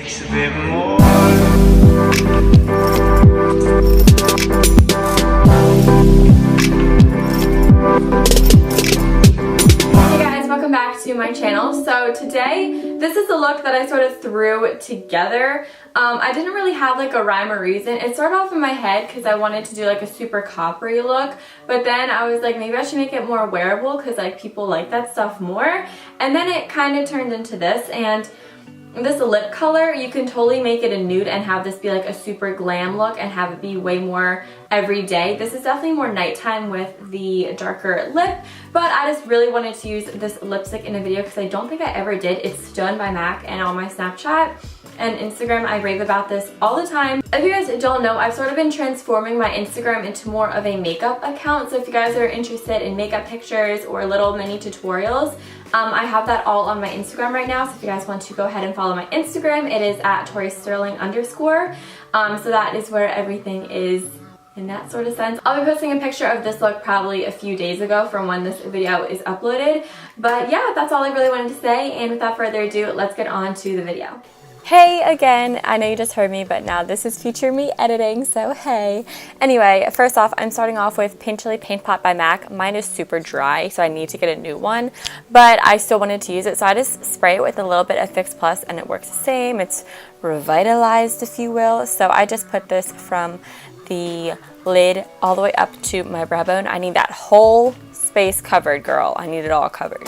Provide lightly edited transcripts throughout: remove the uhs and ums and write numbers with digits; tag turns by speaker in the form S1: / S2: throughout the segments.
S1: takes a bit more.
S2: Welcome back to my channel. So today, this is the look that I sort of threw together. I didn't really have like a rhyme or reason. It started off in my head because I wanted to do like a super coppery look, but then I was like, maybe I should make it more wearable because like people like that stuff more. And then it kind of turned into this, and this lip color, you can totally make it a nude and have this be like a super glam look and have it be way more everyday. This is definitely more nighttime with the darker lip, but I just really wanted to use this lipstick in a video because I don't think I ever did. It's Done by MAC, and on my Snapchat and Instagram I rave about this all the time. If you guys don't know, I've sort of been transforming my Instagram into more of a makeup account, so if you guys are interested in makeup pictures or little mini tutorials, I have that all on my Instagram right now, so if you guys want to go ahead and follow my Instagram, it is at @ToriSterling_. So that is where everything is in that sort of sense. I'll be posting a picture of this look probably a few days ago from when this video is uploaded. But yeah, that's all I really wanted to say, and without further ado, let's get on to the video. Hey again, I know you just heard me, but now this is future me editing, so hey. Anyway, first off, I'm starting off with Paint Chili Paint Pot by MAC. Mine is super dry, so I need to get a new one, but I still wanted to use it, so I just spray it with a little bit of Fix Plus, and it works the same. It's revitalized, if you will, so I just put this from the lid all the way up to my brow bone. I need that whole space covered, girl. I need it all covered.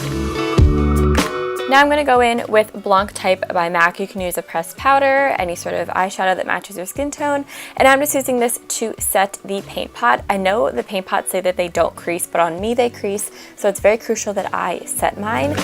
S2: Now I'm going to go in with Blanc Type by MAC. You can use a pressed powder, any sort of eyeshadow that matches your skin tone, and I'm just using this to set the paint pot. I know the paint pots say that they don't crease, but on me they crease, so it's very crucial that I set mine.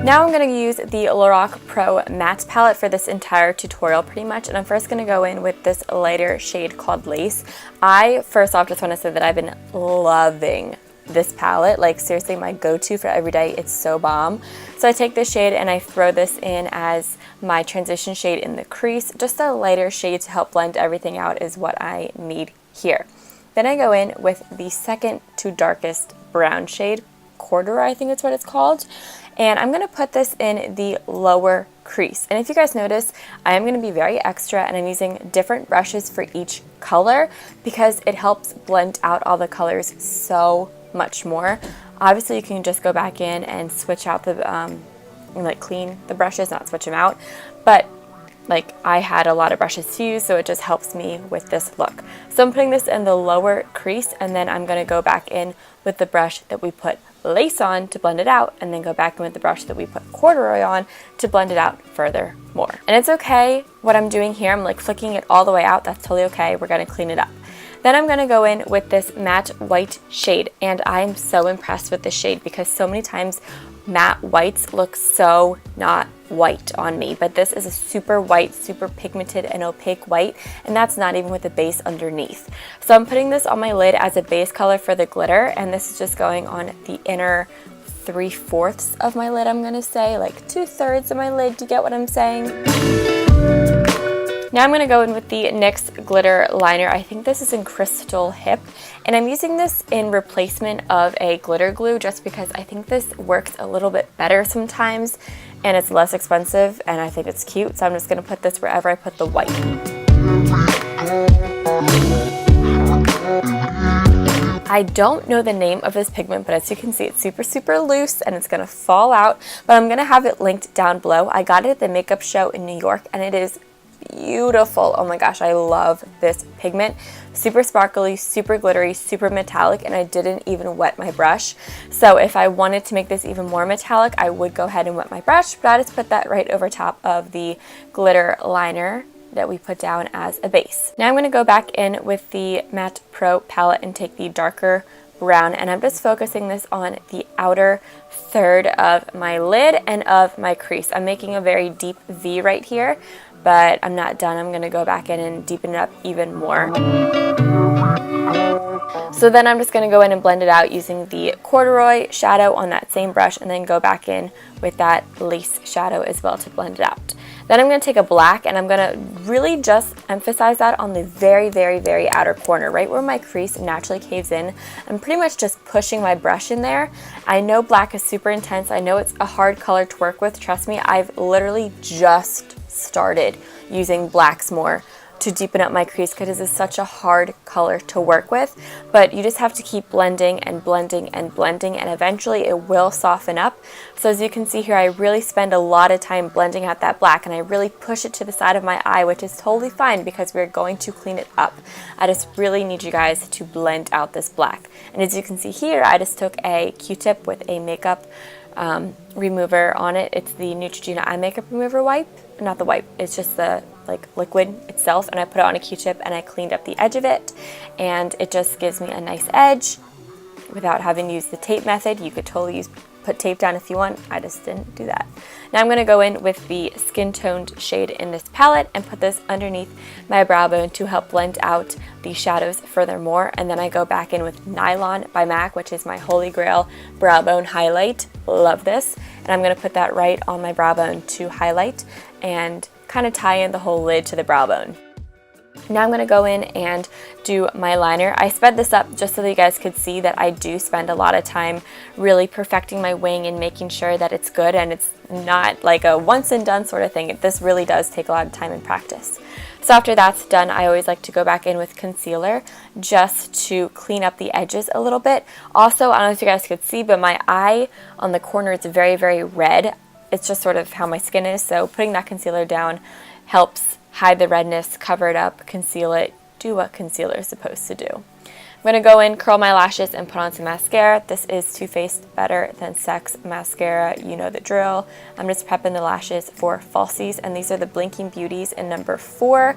S2: Now I'm going to use the Lorac Pro Matte Palette for this entire tutorial pretty much, and I'm first going to go in with this lighter shade called Lace. I first off just want to say that I've been loving this palette, like seriously my go-to for every day. It's so bomb. So I take this shade and I throw this in as my transition shade in the crease. Just a lighter shade to help blend everything out is what I need here. Then I go in with the second to darkest brown shade, Corduroy I think that's what it's called, and I'm going to put this in the lower crease. And if you guys notice, I am going to be very extra, and I'm using different brushes for each color because it helps blend out all the colors so much more. Obviously you can just go back in and switch out the like clean the brushes, not switch them out, but like I had a lot of brushes to use, so it just helps me with this look. So I'm putting this in the lower crease, and then I'm going to go back in with the brush that we put Lace on to blend it out, and then go back in with the brush that we put Corduroy on to blend it out further more. And it's okay what I'm doing here, I'm like flicking it all the way out, that's totally okay. We're going to clean it up. Then I'm going to go in with this matte white shade, and I'm so impressed with this shade because so many times matte whites look so not white on me, but this is a super white, super pigmented and opaque white, and that's not even with the base underneath. So I'm putting this on my lid as a base color for the glitter, and this is just going on the inner 3/4 of my lid, I'm going to say, like 2/3 of my lid, do you get what I'm saying? Now I'm going to go in with the NYX glitter liner. I think this is in Crystal Hip, and I'm using this in replacement of a glitter glue just because I think this works a little bit better sometimes and it's less expensive, and I think it's cute, so I'm just going to put this wherever I put the white. I don't know the name of this pigment, but as you can see, it's super loose and it's going to fall out, but I'm going to have it linked down below. I got it at the makeup show in New York, and it is beautiful. Oh my gosh, I love this pigment. Super sparkly, super glittery, super metallic, and I didn't even wet my brush. So if I wanted to make this even more metallic, I would go ahead and wet my brush, but I just put that right over top of the glitter liner that we put down as a base. Now I'm going to go back in with the Matte Pro palette and take the darker brown, and I'm just focusing this on the outer third of my lid and of my crease. I'm making a very deep V right here, but I'm not done. I'm going to go back in and deepen it up even more. So then I'm just going to go in and blend it out using the Corduroy shadow on that same brush, and then go back in with that lace shadow as well to blend it out. Then I'm going to take a black and I'm going to really just emphasize that on the very, very, very outer corner, right where my crease naturally caves in. I'm pretty much just pushing my brush in there. I know black is super intense. I know it's a hard color to work with. Trust me, I've literally just started using blacks more to deepen up my crease because this is such a hard color to work with, but you just have to keep blending and blending and blending, and eventually it will soften up. So as you can see here, I really spend a lot of time blending out that black, and I really push it to the side of my eye, which is totally fine because we're going to clean it up. I just really need you guys to blend out this black. And as you can see here, I just took a Q-tip with a makeup remover on it. It's the Neutrogena eye makeup remover wipe, not the wipe, it's just the liquid itself, and I put it on a Q-tip and I cleaned up the edge of it, and it just gives me a nice edge without having to use the tape method. You could totally put tape down if you want. I just didn't do that. Now I'm going to go in with the skin toned shade in this palette and put this underneath my brow bone to help blend out the shadows furthermore. And then I go back in with Nylon by MAC, which is my holy grail brow bone highlight. Love this. And I'm going to put that right on my brow bone to highlight and kind of tie in the whole lid to the brow bone. Now I'm going to go in and do my liner. I sped this up just so that you guys could see that I do spend a lot of time really perfecting my wing and making sure that it's good and it's not like a once and done sort of thing. This really does take a lot of time and practice. So after that's done, I always like to go back in with concealer just to clean up the edges a little bit. Also, I don't know if you guys could see, but my eye on the corner is very, very red. It's just sort of how my skin is, so putting that concealer down helps hide the redness, cover it up, conceal it, do what concealer is supposed to do. I'm going to go in, curl my lashes, and put on some mascara. This is Too Faced Better Than Sex mascara. You know the drill. I'm just prepping the lashes for falsies, and these are the Blinking Beauties in number 4.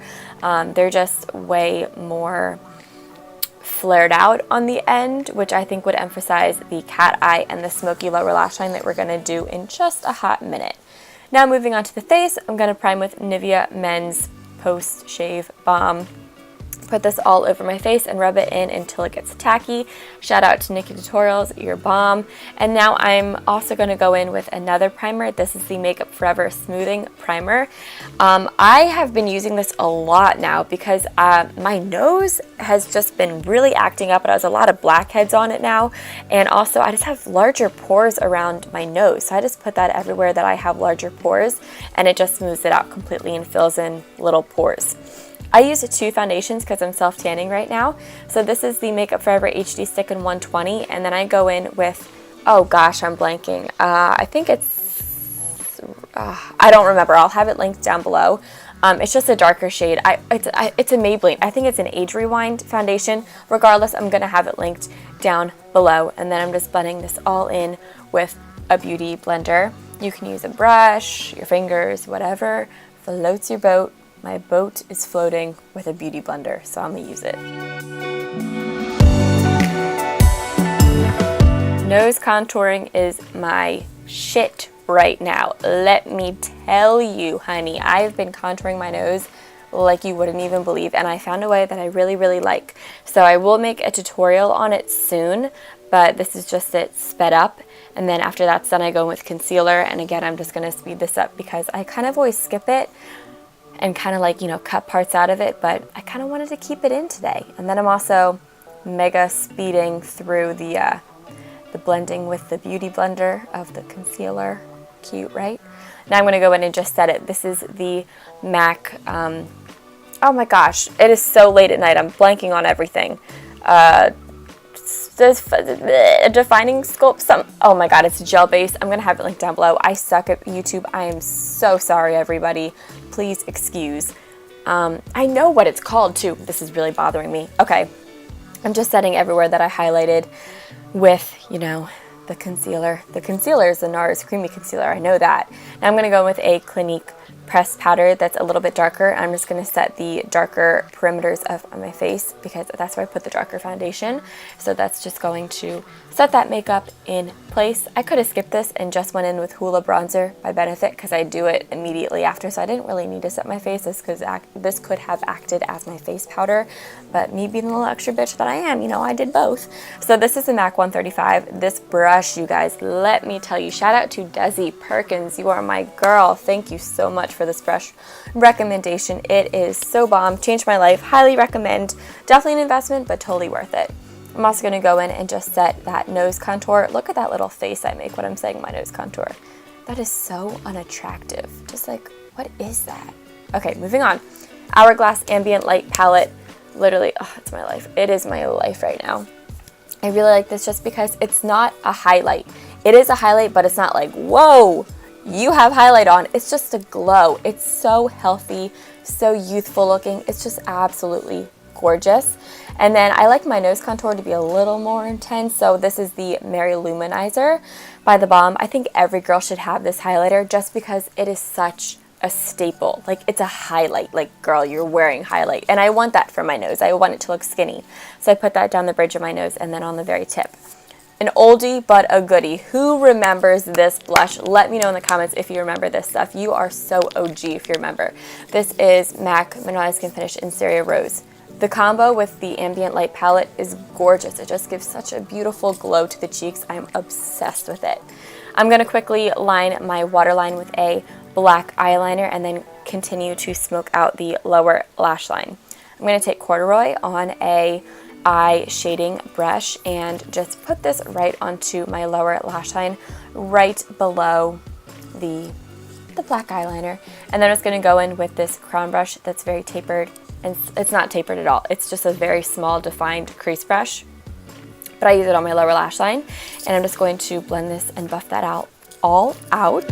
S2: They're just way more flared out on the end, which I think would emphasize the cat eye and the smoky lower lash line that we're going to do in just a hot minute. Now moving on to the face, I'm going to prime with Nivea Men's Post Shave Balm. Put this all over my face and rub it in until it gets tacky. Shout out to Nikki Tutorials, your bomb. And now I'm also going to go in with another primer. This is the Makeup Forever Smoothing Primer. I have been using this a lot now because my nose has just been really acting up. It has a lot of blackheads on it now. And also I just have larger pores around my nose. So I just put that everywhere that I have larger pores, and it just smooths it out completely and fills in little pores. I use 2 foundations because I'm self-tanning right now. So this is the Makeup Forever HD Stick in 120, and then I go in with, oh gosh, I'm blanking. I think it's, I don't remember. I'll have it linked down below. It's just a darker shade. It's a Maybelline. I think it's an Age Rewind foundation. Regardless, I'm going to have it linked down below. And then I'm just blending this all in with a beauty blender. You can use a brush, your fingers, whatever floats your boat. My boat is floating with a beauty blender, so I'm gonna use it. Nose contouring is my shit right now. Let me tell you, honey, I've been contouring my nose like you wouldn't even believe, and I found a way that I really, really like. So I will make a tutorial on it soon, but this is just it sped up. And then after that's done, I go in with concealer, and again, I'm just gonna speed this up because I kind of always skip it and kind of like, you know, cut parts out of it, but I kind of wanted to keep it in today. And then I'm also mega speeding through the blending with the beauty blender of the concealer. Cute, right? Now I'm going to go in and just set it. This is the MAC, oh my gosh, it is so late at night, I'm blanking on everything. Defining sculpt, oh my god, it's gel base. I'm going to have it linked down below. I suck at YouTube. I am so sorry, everybody. Please excuse. I know what it's called too. This is really bothering me. Okay, I'm just setting everywhere that I highlighted with, you know, the concealer. The concealer is the NARS Creamy Concealer. I know that. Now I'm going to go with a Clinique pressed powder that's a little bit darker. I'm just going to set the darker perimeters of my face because that's where I put the darker foundation. So that's just going to set that makeup in place. I could have skipped this and just went in with Hoola Bronzer by Benefit because I do it immediately after, so I didn't really need to set my face. This could have acted as my face powder, but me being the little extra bitch that I am, you know, I did both. So this is the MAC 135. This brush, you guys, let me tell you, shout out to Desi Perkins. You are my girl. Thank you so much for this brush recommendation. It is so bomb, changed my life, highly recommend. Definitely an investment, but totally worth it. I'm also going to go in and just set that nose contour. Look at that little face I make when I'm setting my nose contour. That is so unattractive. Just like, what is that? Okay, moving on. Hourglass Ambient Light Palette. Literally, oh, it's my life. It is my life right now. I really like this just because it's not a highlight. It is a highlight, but it's not like, whoa, you have highlight on. It's just a glow. It's so healthy, so youthful looking. It's just absolutely gorgeous. And then I like my nose contour to be a little more intense, so this is the Mary Luminizer by The Balm. I think every girl should have this highlighter just because it is such a staple. Like, it's a highlight. Like, girl, you're wearing highlight. And I want that for my nose. I want it to look skinny. So I put that down the bridge of my nose and then on the very tip. An oldie but a goodie. Who remembers this blush? Let me know in the comments if you remember this stuff. You are so OG if you remember. This is MAC Mineralized Skin Finish in Ceria Rose. The combo with the Ambient Light palette is gorgeous. It just gives such a beautiful glow to the cheeks. I'm obsessed with it. I'm going to quickly line my waterline with a black eyeliner and then continue to smoke out the lower lash line. I'm going to take corduroy on a eye shading brush and just put this right onto my lower lash line right below the black eyeliner. And then I'm just going to go in with this crown brush that's very tapered. And it's not tapered at all. It's just a very small defined crease brush. But I use it on my lower lash line. And I'm just going to blend this and buff that out all out.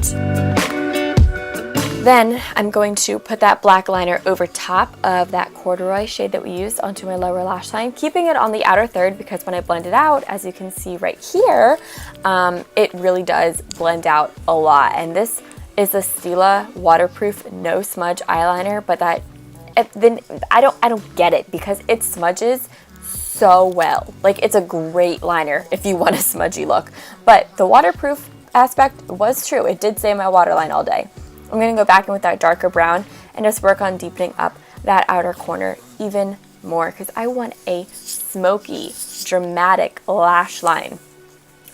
S2: Then I'm going to put that black liner over top of that corduroy shade that we used onto my lower lash line, keeping it on the outer third because when I blend it out, as you can see right here, it really does blend out a lot. And this is a Stila waterproof no smudge eyeliner, but then I don't get it because it smudges so well. Like, it's a great liner if you want a smudgy look. But the waterproof aspect was true. It did save my waterline all day. I'm going to go back in with that darker brown and just work on deepening up that outer corner even more because I want a smoky, dramatic lash line.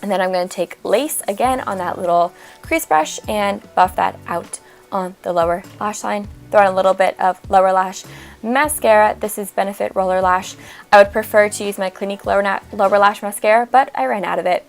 S2: And then I'm going to take lace again on that little crease brush and buff that out on the lower lash line. Throw in a little bit of lower lash mascara. This is Benefit Roller Lash. I would prefer to use my Clinique lower lash mascara, but I ran out of it.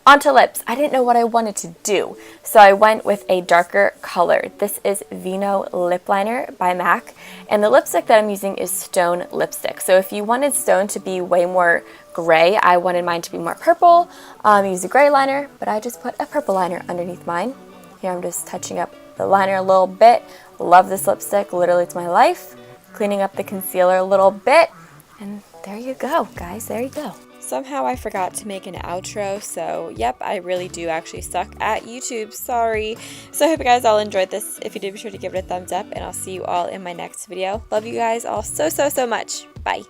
S2: Onto lips. I didn't know what I wanted to do, so I went with a darker color. This is Vino Lip Liner by MAC, and the lipstick that I'm using is Stone lipstick. So if you wanted Stone to be way more gray, I wanted mine to be more purple. Use a gray liner, but I just put a purple liner underneath mine. Here I'm just touching up the liner a little bit. Love this lipstick. Literally, it's my life. Cleaning up the concealer a little bit, and there you go, guys. There you go. Somehow I forgot to make an outro, so yep, I really do actually suck at YouTube, sorry. So I hope you guys all enjoyed this. If you did, be sure to give it a thumbs up, and I'll see you all in my next video. Love you guys all so much. Bye.